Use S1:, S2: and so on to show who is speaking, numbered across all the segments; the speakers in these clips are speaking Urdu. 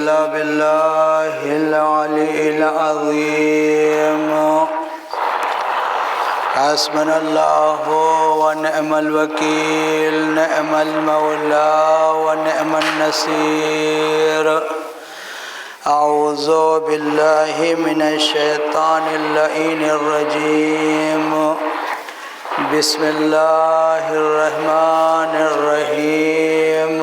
S1: إلا بالله العلي العظيم حسبنا الله ونعم الوكيل نعم المولى ونعم النصير أعوذ بالله من الشيطان اللعين الرجيم بسم الله الرحمن الرحيم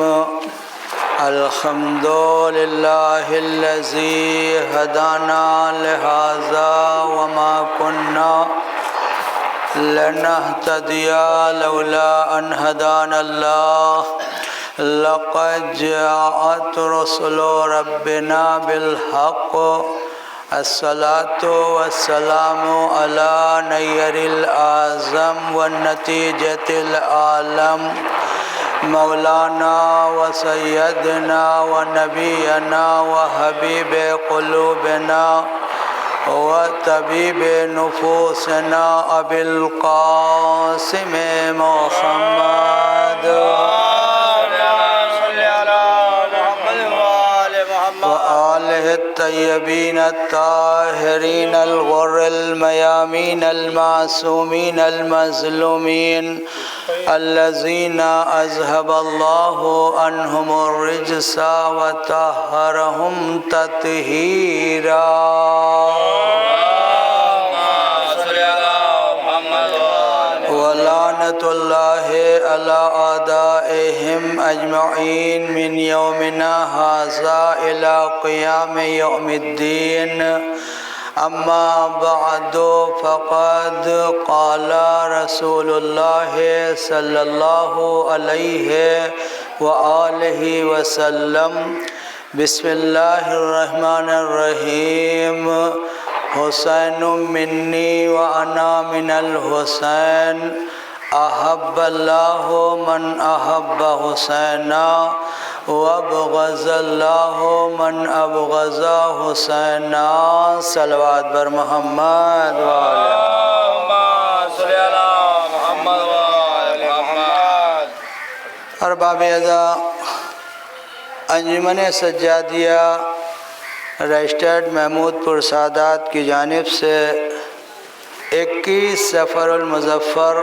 S1: الحمد لله الذي هدانا لهذا وما كنا لنهتدي لولا أن هدانا الله لقد جاءت رسل ربنا بالحق الصلاة والسلام على نير الأعظم والنتيجة العالم مولانا وسيدنا ونبينا وحبيب قلوبنا وطبيب نفوسنا أبي القاسم محمد وآله الطيبين الطاهرين الغر الميامين المعصومين المظلومين الذين أذهب الله عنهم الرجس وطهرهم تطهيرا ولعنة الله على أعدائهم أجمعين من يومنا هذا إلى قيام يوم الدين أما بعد فقد قال رسول الله صلى الله عليه وآله وسلم بسم الله الرحمن الرحيم حسین منی وأنا من الحسین أحب الله من أحب حسینا وابغض الله من أبغض حسینا صلوات بر محمد
S2: اللهم صل على محمد وآل محمد۔
S1: ارباب اعزا، انجمن سجادیہ رجسٹرڈ محمود پور سادات کی جانب سے 21 سفر المظفر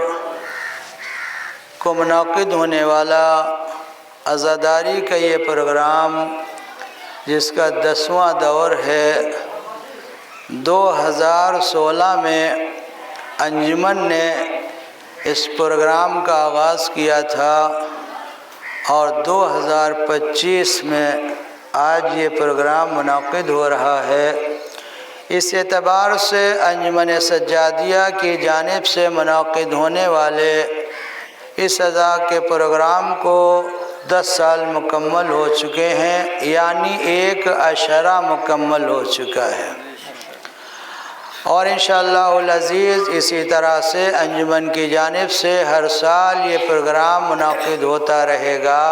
S1: کو منعقد ہونے والا عزاداری کا یہ پروگرام جس کا 10واں دور ہے 2016 میں انجمن نے اس پروگرام کا آغاز کیا تھا اور 2025 میں آج یہ پروگرام منعقد ہو رہا ہے۔ اس اعتبار سے انجمن سجادیہ کی جانب سے منعقد ہونے والے اس ادا کے پروگرام کو 10 سال مکمل ہو چکے ہیں، یعنی 1 عشرہ مکمل ہو چکا ہے، اور انشاءاللہ العزیز اسی طرح سے انجمن کی جانب سے ہر سال یہ پروگرام منعقد ہوتا رہے گا۔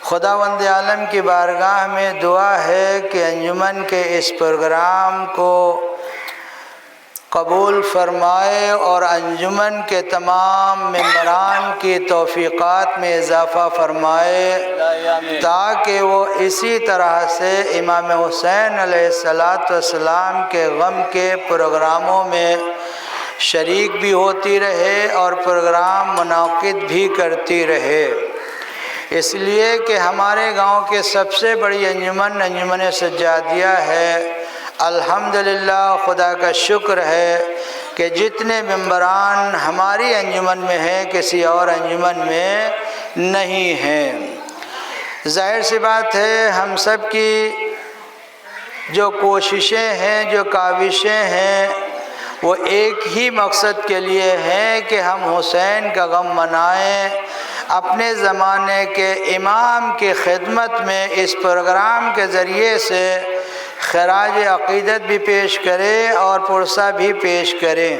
S1: خداوند عالم کی بارگاہ میں دعا ہے کہ انجمن کے اس پروگرام کو قبول فرمائے اور انجمن کے تمام ممبران کی توفیقات میں اضافہ فرمائے تاکہ وہ اسی طرح سے امام حسین علیہ السلام کے غم کے پروگراموں میں شریک بھی ہوتی رہے اور پروگرام منعقد بھی کرتی رہے۔ اس لیے کہ ہمارے گاؤں کے سب سے بڑی انجمن سجادیہ ہے۔ الحمدللہ خدا کا شکر ہے کہ جتنے ممبران ہماری انجمن میں ہیں کسی اور انجمن میں نہیں ہیں۔ ظاہر سی بات ہے ہم سب کی جو کوششیں ہیں، جو کاوشیں ہیں، وہ ایک ہی مقصد کے لیے ہیں کہ ہم حسین کا غم منائیں، اپنے زمانے کے امام کی خدمت میں اس پروگرام کے ذریعے سے خراج عقیدت بھی پیش کریں اور پرسہ بھی پیش کریں۔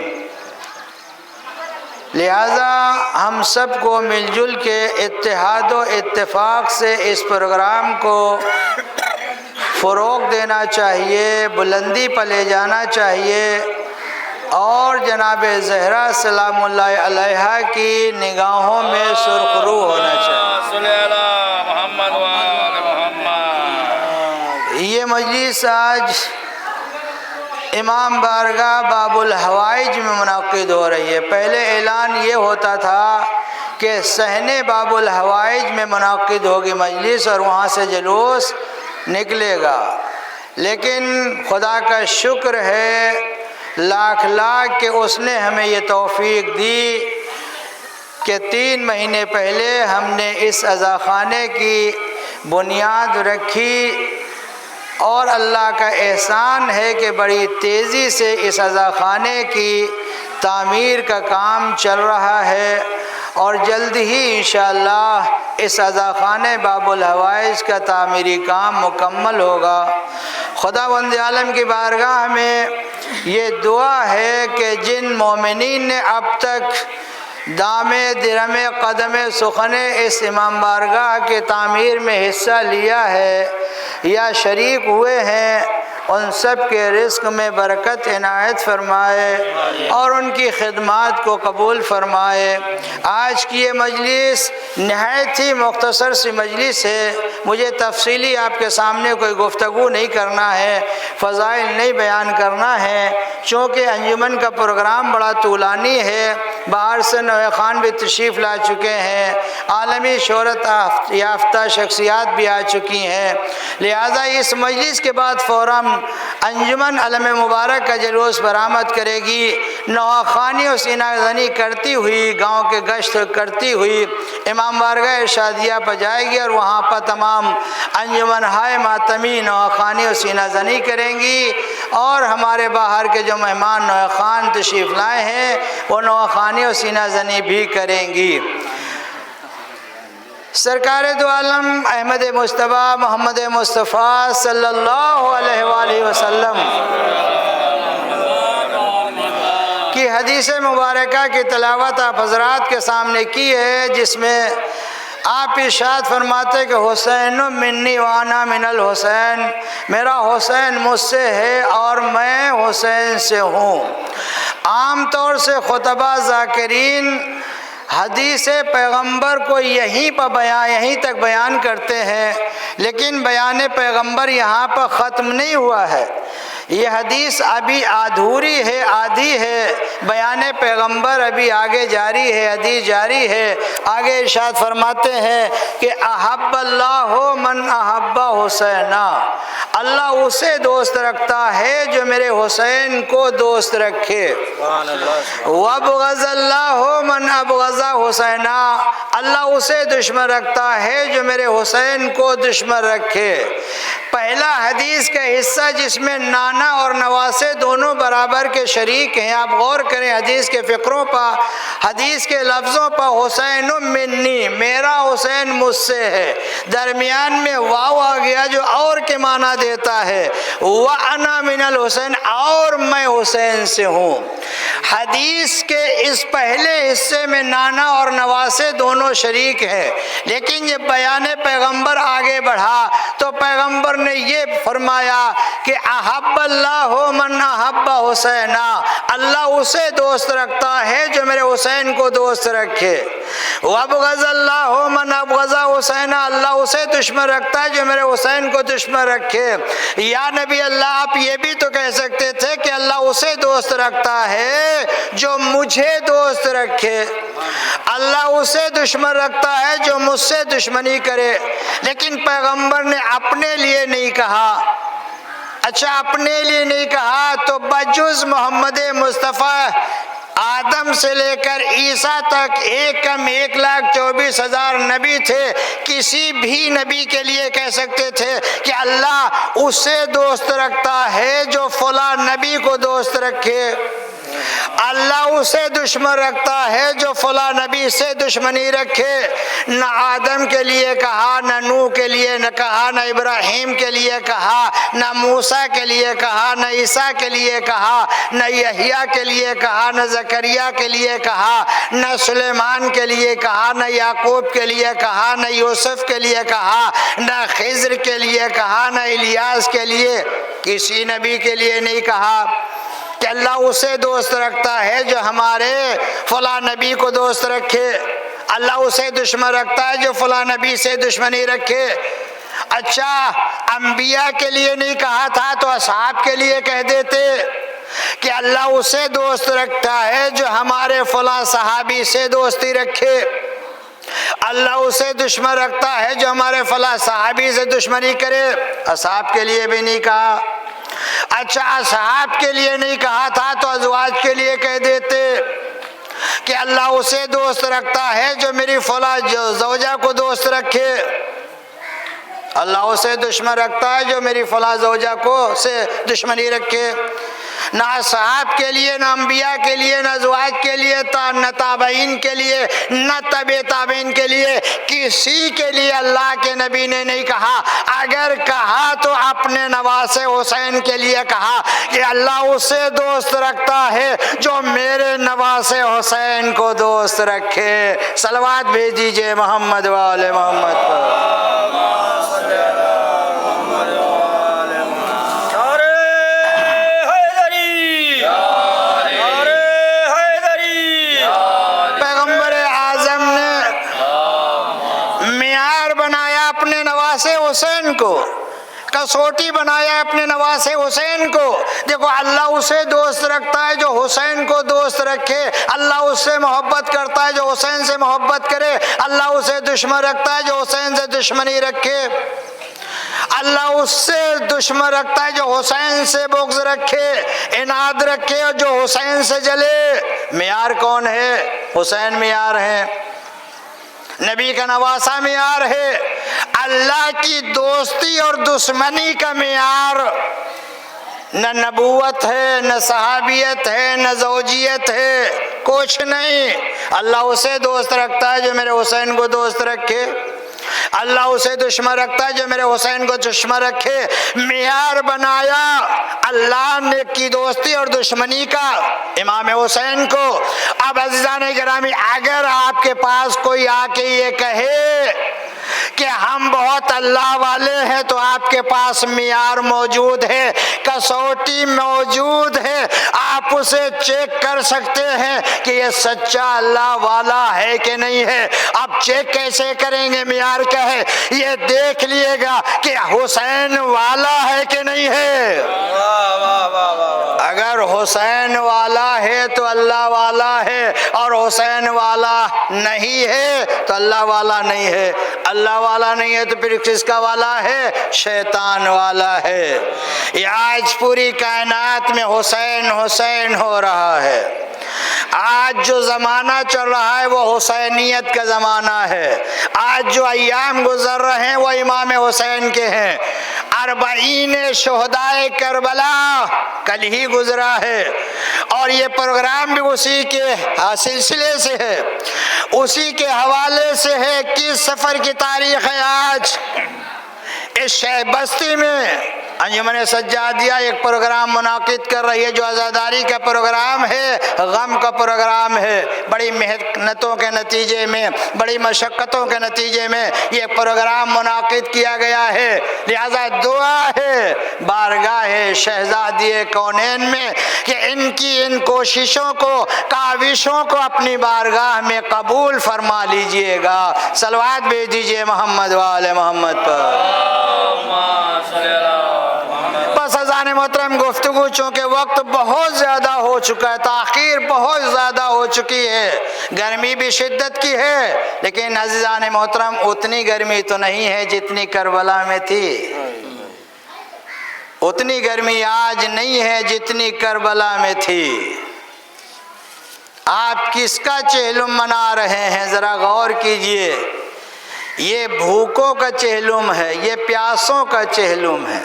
S1: لہذا ہم سب کو مل جل کے اتحاد و اتفاق سے اس پروگرام کو فروغ دینا چاہیے، بلندی پہ لے جانا چاہیے اور جناب زہرا سلام اللہ علیہ کی نگاہوں میں سرخرو ہونا چاہیے۔ یہ مجلس آج امام بارگاہ باب الحوائج میں منعقد ہو رہی ہے۔ پہلے اعلان یہ ہوتا تھا کہ صحن باب الحوائج میں منعقد ہوگی مجلس اور وہاں سے جلوس نکلے گا، لیکن خدا کا شکر ہے لاکھ لاکھ کہ اس نے ہمیں یہ توفیق دی کہ 3 مہینے پہلے ہم نے اس عزاخانے کی بنیاد رکھی، اور اللہ کا احسان ہے کہ بڑی تیزی سے اس عزاخانے کی تعمیر کا کام چل رہا ہے، اور جلد ہی انشاءاللہ اس عزاخانے باب الحوائج کا تعمیری کام مکمل ہوگا۔ خداوند عالم کی بارگاہ میں یہ دعا ہے کہ جن مومنین نے اب تک دامے درمے قدم سخنے اس امام بارگاہ کے تعمیر میں حصہ لیا ہے یا شریک ہوئے ہیں، ان سب کے رزق میں برکت عنایت فرمائے اور ان کی خدمات کو قبول فرمائے۔ آج کی یہ مجلس نہایت ہی مختصر سی مجلس ہے، مجھے تفصیلی آپ کے سامنے کوئی گفتگو نہیں کرنا ہے، فضائل نہیں بیان کرنا ہے، چونکہ انجمن کا پروگرام بڑا طولانی ہے، باہر سے نوے خان بھی تشریف لا چکے ہیں، عالمی شہرت یافتہ شخصیات بھی آ چکی ہیں، لہذا اس مجلس کے بعد فوراً انجمن علم مبارک کا جلوس برآمد کرے گی، نواخوانی و سینہ زنی کرتی ہوئی، گاؤں کے گشت کرتی ہوئی امام بارگاہ ارشادیہ پر جائے گی، اور وہاں پر تمام انجمن ہائے ماتمی نواخوانی و سینہ زنی کریں گی، اور ہمارے باہر کے جو مہمان نواخوان تشریف لائے ہیں وہ نواخوانی و سینہ زنی بھی کریں گی۔ سرکار دو عالم احمد مصطفیٰ محمد مصطفیٰ صلی اللہ علیہ وآلہ وسلم کی حدیث مبارکہ کی تلاوت آپ حضرات کے سامنے کی ہے، جس میں آپ ارشاد فرماتے کہ حسین منی وانا من الحسین، میرا حسین مجھ سے ہے اور میں حسین سے ہوں۔ عام طور سے خطبہ ذاکرین حدیث پیغمبر کو یہیں تک بیان کرتے ہیں، لیکن بیان پیغمبر یہاں پر ختم نہیں ہوا ہے، یہ حدیث ابھی ادھوری ہے، آدھی ہے، بیان پیغمبر ابھی آگے جاری ہے، حدیث جاری ہے۔ آگے ارشاد فرماتے ہیں کہ احب اللہ من احب حسینا، اللہ اسے دوست رکھتا ہے جو میرے حسین کو دوست رکھے، وابغض اللہ من ابغض حسینا، اللہ اسے دشمن رکھتا ہے جو میرے حسین کو دشمن رکھے۔ پہلا حدیث کا حصہ جس میں نانا اور نواسے دونوں برابر کے شریک ہیں، آپ غور کریں حدیث کے فقروں پر، حدیث کے لفظوں پر، حسین منی، میرا حسین مجھ سے ہے، درمیان میں واو آ گیا جو اور کے معنی دیتا ہے، وَأَنَا مِنَ الْحُسَيْنِ، اور میں حسین سے ہوں۔ حدیث کے اس پہلے حصے میں نانا اور نواسے دونوں شریک ہیں، لیکن جب بیان پیغمبر آگے بڑھا تو پیغمبر نے یہ فرمایا کہ احب اللہ من احب حسینا، اللہ اسے دوست رکھتا ہے جو میرے حسین کو دوست رکھے، وابغض اللہ من ابغض حسینا، اللہ اسے دشمن رکھتا ہے جو میرے حسین کو دشمن رکھے۔ یا نبی اللہ آپ یہ بھی تو کہہ سکتے تھے کہ اللہ اسے دوست رکھتا ہے جو مجھے دوست رکھے، اللہ اسے دشمن رکھتا ہے جو مجھ سے دشمنی کرے، لیکن پیغمبر نے اپنے لیے نہیں کہا۔ اچھا اپنے لیے نہیں کہا تو بجز محمد مصطفیٰ آدم سے لے کر عیسیٰ تک 1,24,000 نبی تھے، کسی بھی نبی کے لیے کہہ سکتے تھے کہ اللہ اسے دوست رکھتا ہے جو فلاں نبی کو دوست رکھے، اللہ اسے دشمن رکھتا ہے جو فلاں نبی سے دشمنی رکھے۔ نہ آدم کے لیے کہا، نہ نوح کے لیے نہ کہا، نہ ابراہیم کے لیے کہا، نہ موسیٰ کے لیے کہا، نہ عیسیٰ کے لیے کہا، نہ یحییٰ کے لیے کہا، نہ زکریا کے لیے کہا، نہ سلیمان کے لیے کہا، نہ یعقوب کے لیے کہا، نہ یوسف کے لیے کہا، نہ خضر کے لیے کہا، نہ الیاس کے لیے، کسی نبی کے لیے نہیں کہا کہ اللہ اسے دوست رکھتا ہے جو ہمارے فلاں نبی کو دوست رکھے، اللہ اسے دشمن رکھتا ہے جو فلاں نبی سے دشمنی رکھے۔ اچھا انبیاء کے لیے نہیں کہا تھا تو اصحاب کے لیے کہہ دیتے کہ اللہ اسے دوست رکھتا ہے جو ہمارے فلاں صحابی سے دوستی رکھے، اللہ اسے دشمن رکھتا ہے جو ہمارے فلاں صحابی سے دشمنی کرے۔ اصحاب کے لیے بھی نہیں کہا۔ اچھا اصحاب کے لیے نہیں کہا تھا تو ازواج کے لیے کہہ دیتے کہ اللہ اسے دوست رکھتا ہے جو میری فلاں زوجہ کو دوست رکھے، اللہ اسے دشمن رکھتا ہے جو میری فلاں زوجہ کو سے دشمنی رکھے۔ نہ اصحاب کے لیے، نہ انبیاء کے لیے، نہ ازواج کے لیے، نہ تابعین کے لیے، نہ تبع تابعین کے لیے، کسی کے لیے اللہ کے نبی نے نہیں کہا۔ اگر کہا تو اپنے نواسے حسین کے لیے کہا کہ اللہ اسے دوست رکھتا ہے جو میرے نواسے حسین کو دوست رکھے۔ صلوات بھیج دیجئے محمد و آل محمد پر۔ حسین کو کسوٹی بنایا اپنے نواسے حسین کو۔ دیکھو اللہ اسے دوست رکھتا ہے جو حسین کو دوست رکھے، اللہ اس سے محبت کرتا ہے جو حسین سے محبت کرے، اللہ اسے دشمن رکھتا ہے جو حسین سے دشمنی رکھے، اللہ اس سے دشمن رکھتا ہے جو حسین سے بغض رکھے، اناد رکھے اور جو حسین سے جلے۔ معیار کون ہے؟ حسین معیار ہے، نبی کا نواسہ معیار ہے۔ اللہ کی دوستی اور دشمنی کا معیار نہ نبوت ہے، نہ صحابیت ہے، نہ زوجیت ہے، کچھ نہیں۔ اللہ اسے دوست رکھتا ہے جو میرے حسین کو دوست رکھے، اللہ اسے دشمن رکھتا ہے جو میرے حسین کو دشمن رکھے۔ معیار بنایا اللہ نے کی دوستی اور دشمنی کا امام حسین کو۔ اب عزیزان گرامی، اگر آپ کے پاس کوئی آ کے یہ کہے کہ ہم بہت اللہ والے ہیں تو آپ کے پاس معیار موجود ہے، کسوٹی موجود ہے، آپ اسے چیک کر سکتے ہیں کہ یہ سچا اللہ والا ہے کہ نہیں ہے۔ اب چیک کیسے کریں گے؟ معیار کیا ہے؟ یہ دیکھ لیے گا کہ حسین والا ہے کہ نہیں ہے۔ اگر حسین والا ہے تو اللہ والا ہے، اور حسین والا نہیں ہے تو اللہ والا نہیں ہے۔ اللہ والا نہیں ہے تو پھر کس کا والا ہے؟ شیطان والا ہے۔ یہ آج پوری کائنات میں حسین حسین ہو رہا ہے۔ آج جو زمانہ چل رہا ہے وہ حسینیت کا زمانہ ہے۔ آج جو ایام گزر رہے ہیں وہ امام حسین کے ہیں۔ 40 شہدائے کربلا کل ہی گزرا ہے، اور یہ پروگرام بھی اسی کے سلسلے سے ہے، اسی کے حوالے سے ہے۔ کس سفر کی تاریخ ہے آج؟ اس شہر بستی میں انجمن سجادیہ ایک پروگرام منعقد کر رہی ہے جو عزاداری کا پروگرام ہے، غم کا پروگرام ہے۔ بڑی محنتوں کے نتیجے میں، بڑی مشقتوں کے نتیجے میں یہ پروگرام منعقد کیا گیا ہے۔ لہذا دعا ہے بارگاہ شہزادی کونین میں کہ ان کی ان کوششوں کو، کاوشوں کو اپنی بارگاہ میں قبول فرما لیجئے گا۔ صلوات بھیج دیجئے محمد و آل محمد پر۔ بس عزیزان محترم، گفتگو چونکہ وقت بہت زیادہ ہو چکا ہے، تاخیر بہت زیادہ ہو چکی ہے، گرمی بھی شدت کی ہے، لیکن عزیزان محترم اتنی گرمی تو نہیں ہے جتنی کربلا میں تھی، اتنی گرمی آج نہیں ہے جتنی کربلا میں تھی۔ آپ کس کا چہلم منا رہے ہیں ذرا غور کیجئے۔ یہ بھوکوں کا چہلم ہے، یہ پیاسوں کا چہلم ہے،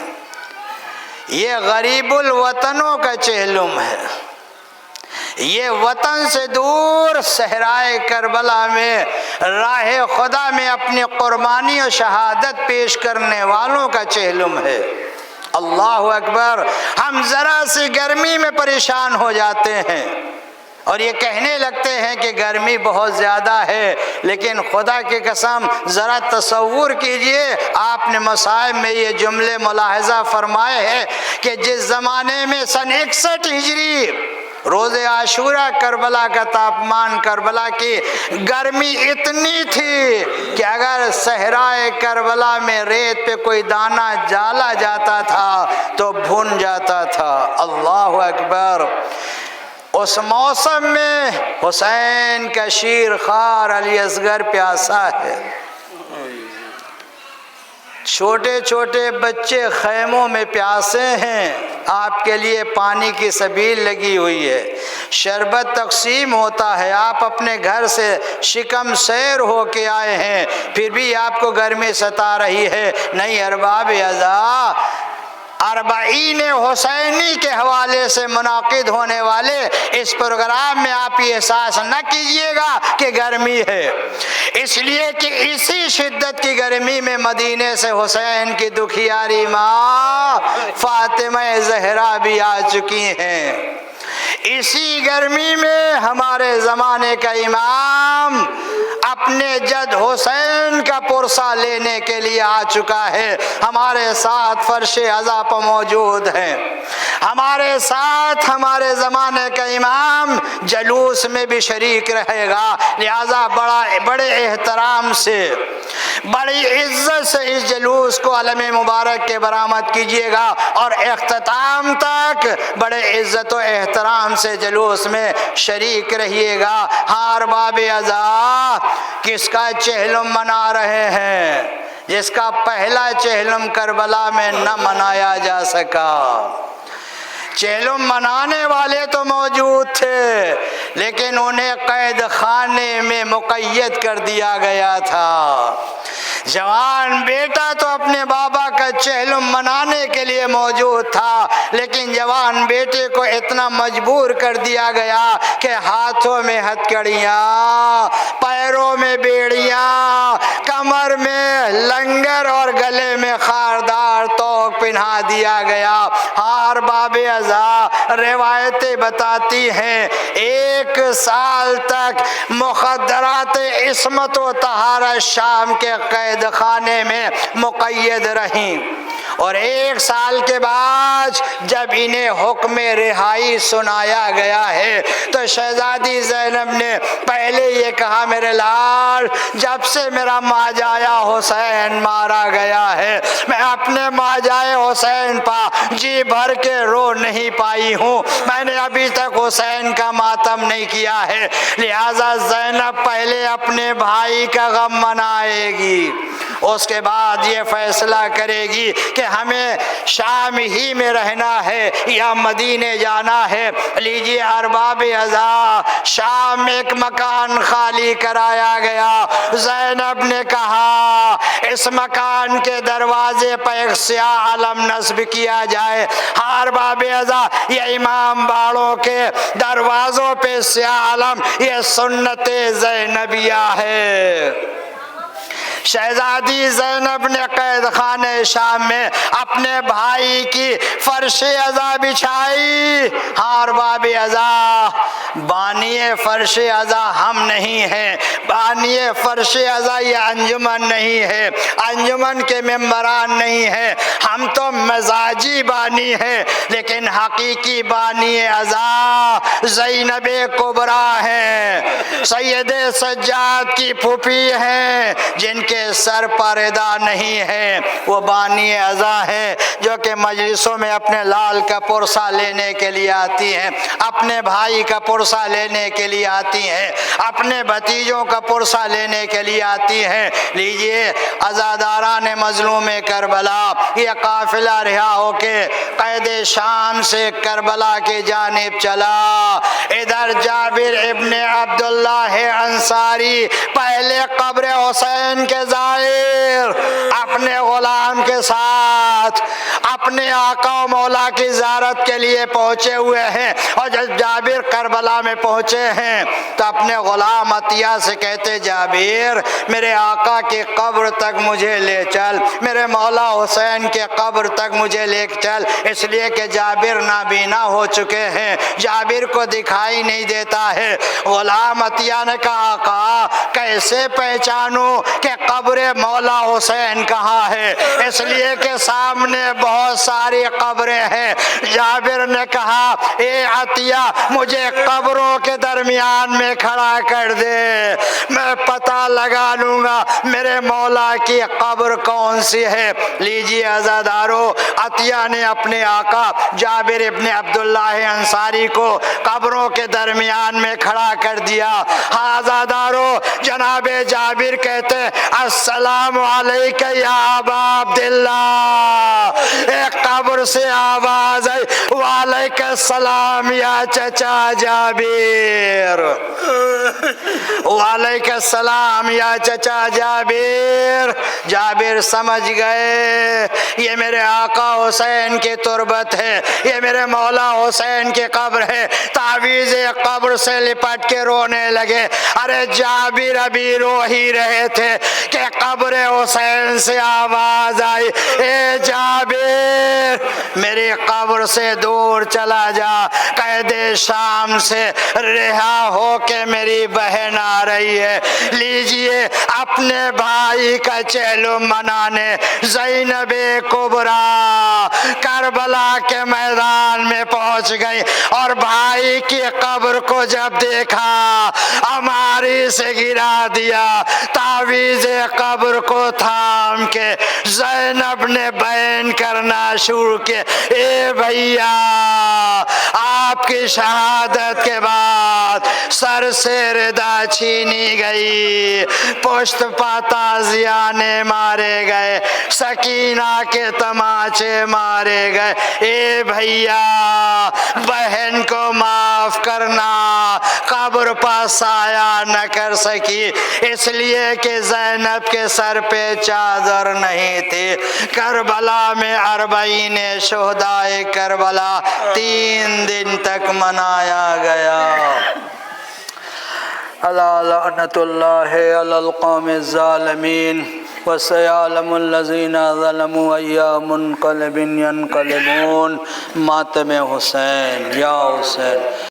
S1: یہ غریب الوطنوں کا چہلم ہے، یہ وطن سے دور صحرائے کربلا میں راہ خدا میں اپنی قربانی و شہادت پیش کرنے والوں کا چہلم ہے۔ اللہ اکبر۔ ہم ذرا سی گرمی میں پریشان ہو جاتے ہیں اور یہ کہنے لگتے ہیں کہ گرمی بہت زیادہ ہے، لیکن خدا کی قسم ذرا تصور کیجئے، آپ نے مصائب میں یہ جملے ملاحظہ فرمائے ہیں کہ جس زمانے میں سن 61 ہجری روز عاشورہ کربلا کا تاپمان، کربلا کی گرمی اتنی تھی کہ اگر صحرائے کربلا میں ریت پہ کوئی دانہ ڈالا جاتا تھا تو بھن جاتا تھا۔ اللہ اکبر۔ اس موسم میں حسین کا شیر خوار علی اصغر پیاسا ہے، چھوٹے چھوٹے بچے خیموں میں پیاسے ہیں، آپ کے لیے پانی کی سبیل لگی ہوئی ہے، شربت تقسیم ہوتا ہے، آپ اپنے گھر سے شکم سیر ہو کے آئے ہیں، پھر بھی آپ کو گرمی ستا رہی ہے۔ نہیں ارباب اعضاء، اربعین حسینی کے حوالے سے منعقد ہونے والے اس پروگرام میں آپ یہ احساس نہ کیجئے گا کہ گرمی ہے، اس لیے کہ اسی شدت کی گرمی میں مدینے سے حسین کی دکھیاری ماں فاطمہ زہرا بھی آ چکی ہیں، اسی گرمی میں ہمارے زمانے کا امام اپنے جد حسین کا پرسہ لینے کے لیے آ چکا ہے، ہمارے ساتھ فرش عزا پر موجود ہے، ہمارے ساتھ ہمارے زمانے کا امام جلوس میں بھی شریک رہے گا، لہذا بڑے احترام سے بڑی عزت سے اس جلوس کو علم مبارک کے برآمد کیجیے گا اور اختتام تک بڑے عزت و احترام سے جلوس میں شریک رہیے گا۔ ہاں ارباب اعضاء، کس کا چہلم منا رہے ہیں جس کا پہلا چہلم کربلا میں نہ منایا جا سکا؟ چہلم منانے والے تو موجود تھے لیکن انہیں قید خانے میں مقید کر دیا گیا تھا۔ جوان بیٹا تو اپنے بابا کا چہلم منانے کے لیے موجود تھا لیکن جوان بیٹے کو اتنا مجبور کر دیا گیا کہ ہاتھوں میں ہتھکڑیاں، پیروں میں بیڑیاں، کمر میں لنگر اور گلے میں خاردار توق پہنا دیا گیا۔ ہاں ارباب اعضاء، روایتیں بتاتی ہیں 1 سال تک مخدرات عصمت و طہارت شام کے قید خانے میں مقید رہیں اور 1 سال کے بعد جب انہیں حکم رہائی سنایا گیا ہے تو شہزادی زینب نے پہلے یہ کہا، میرے لال، جب سے میرا ماجایا حسین مارا گیا ہے میں اپنے ماجائے حسین پا جی بھر کے رو نہیں پائی ہوں، میں نے ابھی تک حسین کا ماتم نہیں کیا ہے، لہذا زینب پہلے اپنے بھائی کا غم منائے گی، اس کے بعد یہ فیصلہ کرے گی کہ ہمیں شام ہی میں رہنا ہے یا مدینے جانا ہے۔ لیجیے ارباب اعضاء، شام میں ایک مکان خالی کرایا گیا، زینب نے کہا اس مکان کے دروازے پر ایک سیاہ علم نصب کیا جائے۔ ہاں ارباب اعضاء، یہ امام باڑوں کے دروازوں پہ سیاہ علم یہ سنت زینبیہ ہے۔ شہزادی زینب نے قید خانہ شام میں اپنے بھائی کی فرش عزا بچھائی۔ ہاں ارباب اعضاء، بانی فرش عزا ہم نہیں ہیں، بانی فرش عزا یہ انجمن نہیں ہے، انجمن کے ممبران نہیں ہیں، ہم تو مزاجی بانی ہیں، لیکن حقیقی بانی عزا زینب کبریٰ ہیں، سید سجاد کی پھوپھی ہیں، جن کے سر پر ادا نہیں ہے، وہ بانی عزا ہیں جو کہ مجلسوں میں اپنے لال کا پرسہ لینے کے لیے آتی ہیں، اپنے بھائی کا پرسہ لینے کے لیے آتی ہیں، اپنے بھتیجوں کا پرسہ لینے کے لیے آتی ہیں۔ لیجئے عزاداران مظلوم کربلا، یہ قافلہ رہا ہو کے قید شام سے کربلا کی جانب چلا۔ ادھر جابر ابن عبداللہ انصاری پہلے قبر حسین کے زائر اپنے غلام کے ساتھ اپنے آقا و مولا کی زیارت کے لیے پہنچے ہوئے ہیں، اور جب جابر کربلا میں پہنچے ہیں تو اپنے غلام عطیہ سے کہتے، جابر میرے آقا کی قبر تک مجھے لے چل، میرے مولا حسین کے قبر تک مجھے لے چل، اس اس لیے کہ جابر نابینا ہو چکے ہیں، جابر کو دکھائی نہیں دیتا ہے۔ غلام عطیہ نے کہا آقا کیسے پہچانوں کہ قبر مولا حسین کہاں ہے؟ اس لیے کہ سامنے بہت ساری قبریں ہیں۔ جابر نے کہا اے عطیہ مجھے قبروں کے درمیان میں کھڑا کر دے، میں پتہ لگا لوں گا میرے مولا کی قبر کون سی ہے۔ لیجیے عزادارو، عطیہ نے اپنے آقا جابر ابن عبداللہ انصاری کو قبروں کے درمیان میں کھڑا کر دیا۔ عزادارو، جناب جابر کہتے السلام علیکہ یا ابا عبداللہ۔ ایک قبر سے آواز آئی وعلیکہ السلام یا چچا جابر، وعلیکہ السلام یا چچا جابر۔ جابر سمجھ گئے یہ میرے آقا حسین کی تربت ہے، یہ میرے مولا حسین کی قبر ہے۔ تعویذ قبر سے لپٹ کے رونے لگے۔ ارے جابر ابھی رو ہی رہے تھے کہ قبر حسین سے آواز آئی اے جابر میری قبر سے دور چلا جا، قید شام سے رہا ہو کے میری بہن آ رہی ہے۔ لیجئے اپنے بھائی کا چہلو منانے زینب کبریٰ کربلا کے میدان میں پہنچ گئی اور بھائی کی قبر کو جب دیکھا اماری سے گرا دیا۔ تعویذ قبر کو تھام کے زینب نے بیان کرنا شروع کیا اے بھیا آپ کی شہادت کے بعد سر سے ردا چھینی گئی، پشت پا تازیانے مارے گئے، سکینہ کے تماچے مارے گئے۔ اے بھیا بہن کو معاف کرنا، قبر پر سایہ نہ کر سکی اس لیے کہ زینب کے سر پہ چادر نہیں تھی۔ کربلا میں 40 شہدائے کربلا 3 دن تک منایا گیا۔ الا لعنت اللہ علی القوم الظالمین وسيعلم الذين ظلموا أي منقلب ينقلبون۔ ماتم حسین یا حسین۔